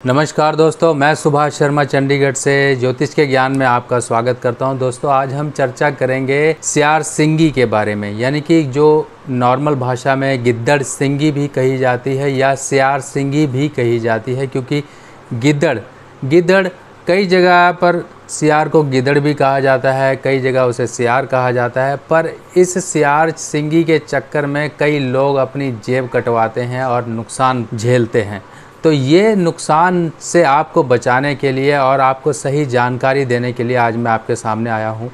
नमस्कार दोस्तों, मैं सुभाष शर्मा चंडीगढ़ से ज्योतिष के ज्ञान में आपका स्वागत करता हूं। दोस्तों, आज हम चर्चा करेंगे सियार सिंगी के बारे में, यानी कि जो नॉर्मल भाषा में गिद्दड़ सिंगी भी कही जाती है या सियार सिंगी भी कही जाती है, क्योंकि गिद्दड़ कई जगह पर सियार को गिद्दड़ भी कहा जाता है, कई जगह उसे सियार कहा जाता है। पर इस सियार सिंगी के चक्कर में कई लोग अपनी जेब कटवाते हैं और नुकसान झेलते हैं। तो ये नुकसान से आपको बचाने के लिए और आपको सही जानकारी देने के लिए आज मैं आपके सामने आया हूँ।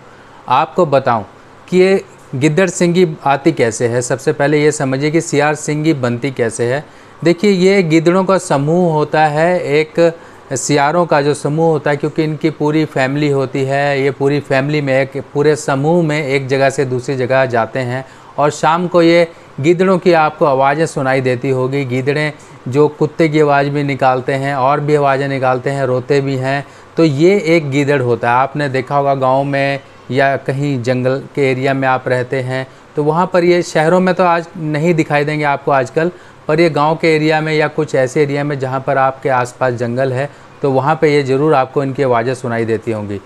आपको बताऊं कि ये गिद्दड़ सिंगी आती कैसे है। सबसे पहले ये समझिए कि सियार सिंगी बनती कैसे है। देखिए, ये गिद्दड़ों का समूह होता है, एक सियारों का जो समूह होता है, क्योंकि इनकी पूरी फैमिली होती है। ये पूरी फैमिली में एक पूरे समूह में एक जगह से दूसरी जगह जाते हैं और शाम को ये गिद्दड़ों की आपको आवाज़ें सुनाई देती होगी। गिद्दड़ें जो कुत्ते की आवाज़ भी निकालते हैं और भी आवाज़ें निकालते हैं, रोते भी हैं। तो ये एक गिद्दड़ होता है। आपने देखा होगा गांव में या कहीं जंगल के एरिया में आप रहते हैं तो वहाँ पर ये, शहरों में तो आज नहीं दिखाई देंगे आपको आजकल, पर ये गांव के एरिया में या कुछ ऐसे एरिया में जहाँ पर आपके आसपास जंगल है तो वहाँ पर ये ज़रूर आपको इनकी आवाज़ें सुनाई देती होंगी।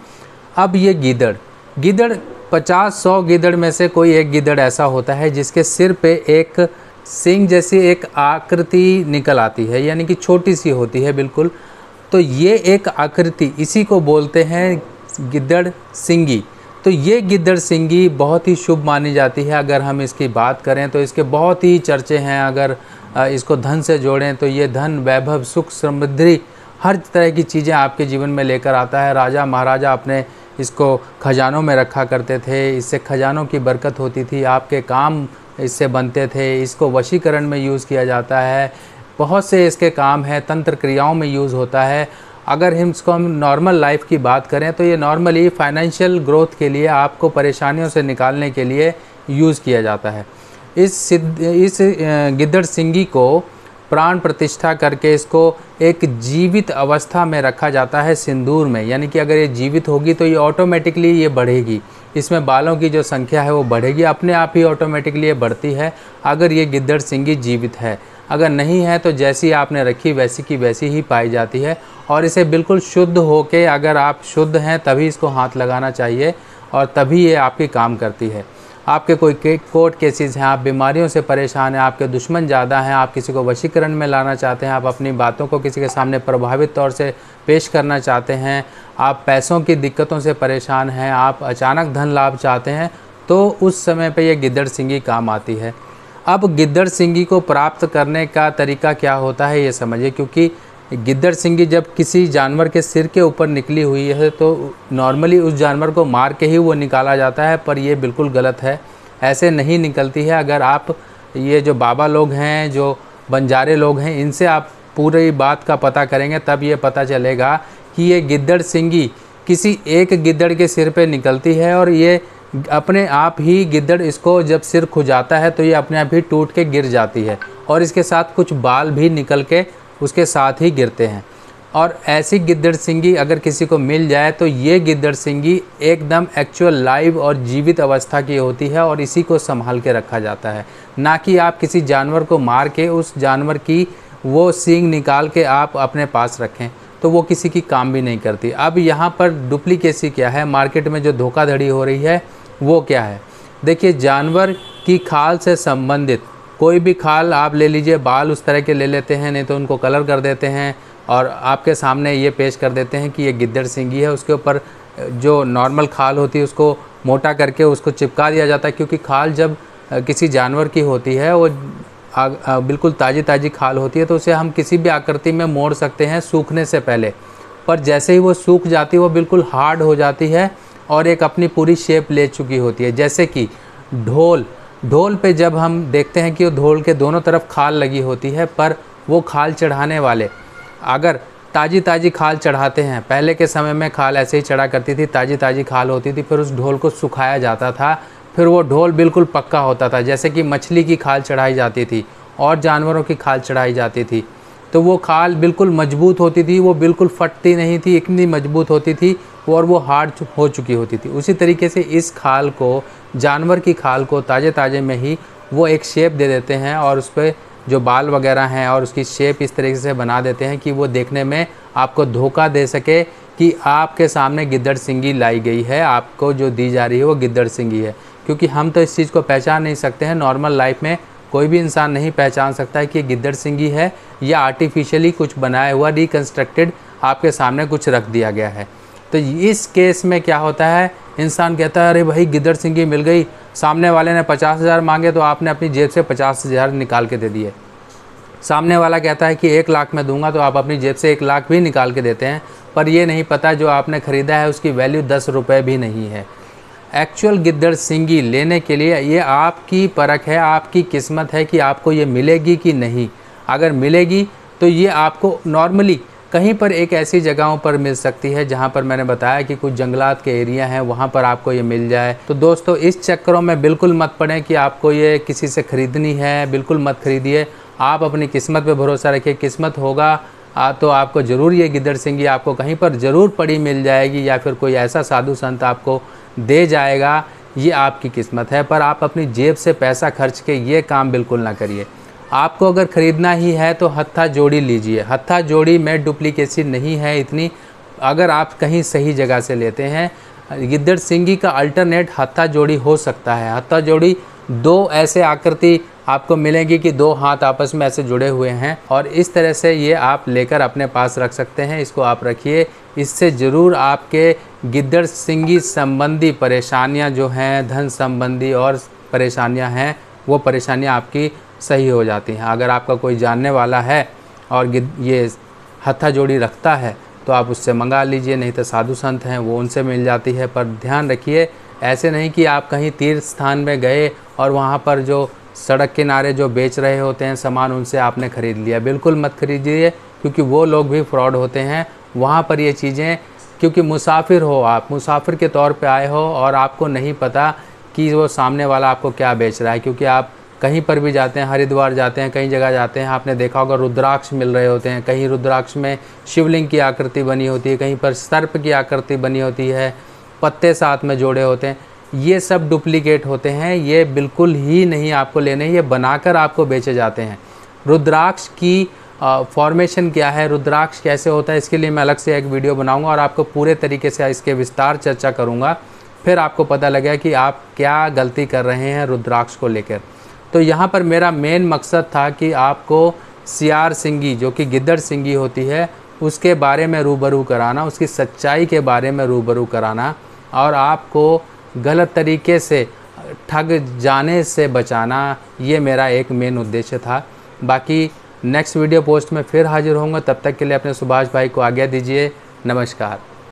अब ये गिद्दड़ 50-100 गिद्दड़ में से कोई एक गिद्दड़ ऐसा होता है जिसके सिर पे एक सींग जैसी एक आकृति निकल आती है, यानी कि छोटी सी होती है बिल्कुल। तो ये एक आकृति, इसी को बोलते हैं गिद्दड़ सिंगी। तो ये गिद्दड़ सिंगी बहुत ही शुभ मानी जाती है। अगर हम इसकी बात करें तो इसके बहुत ही चर्चे हैं। अगर इसको धन से जोड़ें तो ये धन, वैभव, सुख, समृद्धि, हर तरह की चीज़ें आपके जीवन में लेकर आता है। राजा महाराजा अपने इसको खजानों में रखा करते थे, इससे खजानों की बरकत होती थी, आपके काम इससे बनते थे। इसको वशीकरण में यूज़ किया जाता है, बहुत से इसके काम हैं, तंत्र क्रियाओं में यूज़ होता है। अगर हम नॉर्मल लाइफ की बात करें तो ये नॉर्मली फाइनेंशियल ग्रोथ के लिए, आपको परेशानियों से निकालने के लिए यूज़ किया जाता है। इस गिद्दड़ सिंगी को प्राण प्रतिष्ठा करके इसको एक जीवित अवस्था में रखा जाता है सिंदूर में, यानी कि अगर ये जीवित होगी तो ये ऑटोमेटिकली ये बढ़ेगी। इसमें बालों की जो संख्या है वो बढ़ेगी, अपने आप ही ऑटोमेटिकली ये बढ़ती है अगर ये गिद्दड़ सिंगी जीवित है। अगर नहीं है तो जैसी आपने रखी वैसी की वैसी ही पाई जाती है। और इसे बिल्कुल शुद्ध होके, अगर आप शुद्ध हैं तभी इसको हाथ लगाना चाहिए और तभी ये आपकी काम करती है। आपके कोई कोर्ट केसेस हैं, आप बीमारियों से परेशान हैं, आपके दुश्मन ज़्यादा हैं, आप किसी को वशीकरण में लाना चाहते हैं, आप अपनी बातों को किसी के सामने प्रभावित तौर से पेश करना चाहते हैं, आप पैसों की दिक्कतों से परेशान हैं, आप अचानक धन लाभ चाहते हैं, तो उस समय पे ये गिद्दड़ सिंगी काम आती है। अब गिद्दड़ सिंगी को प्राप्त करने का तरीका क्या होता है ये समझिए, क्योंकि गिद्दड़ सिंगी जब किसी जानवर के सिर के ऊपर निकली हुई है तो नॉर्मली उस जानवर को मार के ही वो निकाला जाता है, पर ये बिल्कुल गलत है। ऐसे नहीं निकलती है। अगर आप, ये जो बाबा लोग हैं, जो बंजारे लोग हैं, इनसे आप पूरी बात का पता करेंगे तब ये पता चलेगा कि ये गिद्दड़ सिंगी किसी एक गिद्दड़ के सिर पे निकलती है और ये अपने आप ही, गिद्दड़ इसको जब सिर खुजाता है तो ये अपने आप ही टूट के गिर जाती है और इसके साथ कुछ बाल भी निकल के उसके साथ ही गिरते हैं। और ऐसी गिद्दड़ सिंगी अगर किसी को मिल जाए तो ये गिद्दड़ सिंगी एकदम एक्चुअल लाइव और जीवित अवस्था की होती है और इसी को संभाल के रखा जाता है, ना कि आप किसी जानवर को मार के उस जानवर की वो सींग निकाल के आप अपने पास रखें, तो वो किसी की काम भी नहीं करती। अब यहाँ पर डुप्लीकेसी क्या है, मार्केट में जो धोखाधड़ी हो रही है वो क्या है। देखिए, जानवर की खाल से संबंधित कोई भी खाल आप ले लीजिए, बाल उस तरह के ले लेते हैं, नहीं तो उनको कलर कर देते हैं और आपके सामने ये पेश कर देते हैं कि ये गिद्दड़ सिंगी है। उसके ऊपर जो नॉर्मल खाल होती है उसको मोटा करके उसको चिपका दिया जाता है, क्योंकि खाल जब किसी जानवर की होती है वो बिल्कुल ताज़ी खाल होती है, तो उसे हम किसी भी आकृति में मोड़ सकते हैं सूखने से पहले। पर जैसे ही वो सूख जाती है वो बिल्कुल हार्ड हो जाती है और एक अपनी पूरी शेप ले चुकी होती है। जैसे कि ढोल पे जब हम देखते हैं कि वो ढोल के दोनों तरफ खाल लगी होती है, पर वो खाल चढ़ाने वाले अगर ताज़ी खाल चढ़ाते हैं, पहले के समय में खाल ऐसे ही चढ़ा करती थी, ताज़ी खाल होती थी, फिर उस ढोल को सुखाया जाता था, फिर वो ढोल बिल्कुल पक्का होता था। जैसे कि मछली की खाल चढ़ाई जाती थी और जानवरों की खाल चढ़ाई जाती थी, तो वो खाल बिल्कुल मजबूत होती थी, वो बिल्कुल फटती नहीं थी, इतनी मजबूत होती थी और वो हार्ड हो चुकी होती थी। उसी तरीके से इस खाल को, जानवर की खाल को ताज़े में ही वो एक शेप दे देते हैं और उस पर जो बाल वगैरह हैं और उसकी शेप इस तरीके से बना देते हैं कि वो देखने में आपको धोखा दे सके कि आपके सामने गिद्दड़-सिंगी लाई गई है, आपको जो दी जा रही है वो गिद्दड़-सिंगी है। क्योंकि हम तो इस चीज़ को पहचान नहीं सकते हैं, नॉर्मल लाइफ में कोई भी इंसान नहीं पहचान सकता है कि गिद्दड़-सिंगी है या आर्टिफिशियली कुछ बनाया हुआ रिकंस्ट्रक्टेड आपके सामने कुछ रख दिया गया है। तो इस केस में क्या होता है, इंसान कहता है अरे भाई गिद्दड़-सिंगी मिल गई, सामने वाले ने 50,000 मांगे तो आपने अपनी जेब से 50,000 निकाल के दे दिए। सामने वाला कहता है कि 1 लाख में दूंगा तो आप अपनी जेब से 1 लाख भी निकाल के देते हैं, पर ये नहीं पता जो आपने ख़रीदा है उसकी वैल्यू 10 रुपये भी नहीं है। एक्चुअल गिद्दड़-सिंगी लेने के लिए ये आपकी परख है, आपकी किस्मत है कि आपको ये मिलेगी कि नहीं। अगर मिलेगी तो ये आपको नॉर्मली कहीं पर एक ऐसी जगहों पर मिल सकती है जहाँ पर मैंने बताया कि कुछ जंगलात के एरिया हैं, वहाँ पर आपको ये मिल जाए। तो दोस्तों इस चक्करों में बिल्कुल मत पड़ें कि आपको ये किसी से ख़रीदनी है, बिल्कुल मत ख़रीदिए। आप अपनी किस्मत पे भरोसा रखिए, किस्मत होगा तो आपको ज़रूर ये गिद्दड़-सिंगी आपको कहीं पर ज़रूर पड़ी मिल जाएगी या फिर कोई ऐसा साधु संत आपको दे जाएगा, ये आपकी किस्मत है। पर आप अपनी जेब से पैसा खर्च के ये काम बिल्कुल ना करिए। आपको अगर ख़रीदना ही है तो हत्था जोड़ी लीजिए, हत्था जोड़ी में डुप्लीकेसी नहीं है इतनी, अगर आप कहीं सही जगह से लेते हैं। गिद्दड़-सिंगी का अल्टरनेट हत्था जोड़ी हो सकता है। हत्था जोड़ी 2 ऐसे आकृति आपको मिलेंगी कि 2 हाथ आपस में ऐसे जुड़े हुए हैं और इस तरह से ये आप लेकर अपने पास रख सकते हैं। इसको आप रखिए, इससे ज़रूर आपके गिद्दड़-सिंगी संबंधी परेशानियां जो हैं, धन संबंधी और परेशानियां हैं, वो परेशानियां आपकी सही हो जाती हैं। अगर आपका कोई जानने वाला है और ये हत्था जोड़ी रखता है तो आप उससे मंगा लीजिए, नहीं तो साधु संत हैं वो उनसे मिल जाती है। पर ध्यान रखिए, ऐसे नहीं कि आप कहीं तीर्थ स्थान में गए और वहाँ पर जो सड़क किनारे जो बेच रहे होते हैं सामान, उनसे आपने ख़रीद लिया। बिल्कुल मत खरीदिए, क्योंकि वो लोग भी फ्रॉड होते हैं। वहाँ पर ये चीज़ें, क्योंकि मुसाफिर हो आप, मुसाफिर के तौर पे आए हो और आपको नहीं पता कि वो सामने वाला आपको क्या बेच रहा है। क्योंकि आप कहीं पर भी जाते हैं, हरिद्वार जाते हैं, कई जगह जाते हैं, आपने देखा होगा रुद्राक्ष मिल रहे होते हैं। कहीं रुद्राक्ष में शिवलिंग की आकृति बनी होती है, कहीं पर सर्प की आकृति बनी होती है, पत्ते साथ में जोड़े होते हैं। ये सब डुप्लीकेट होते हैं, ये बिल्कुल ही नहीं आपको लेने, ये बनाकर आपको बेचे जाते हैं। रुद्राक्ष की फॉर्मेशन क्या है, रुद्राक्ष कैसे होता है, इसके लिए मैं अलग से एक वीडियो बनाऊंगा और आपको पूरे तरीके से इसके विस्तार चर्चा करूंगा। फिर आपको पता लगेगा कि आप क्या गलती कर रहे हैं रुद्राक्ष को लेकर। तो यहाँ पर मेरा मेन मकसद था कि आपको सियार-सिंगी जो कि गिद्दड़-सिंगी होती है उसके बारे में रूबरू कराना, उसकी सच्चाई के बारे में रूबरू कराना और आपको गलत तरीके से ठग जाने से बचाना, ये मेरा एक मेन उद्देश्य था। बाकी नेक्स्ट वीडियो पोस्ट में फिर हाजिर होऊंगा, तब तक के लिए अपने सुभाष भाई को आज्ञा दीजिए। नमस्कार।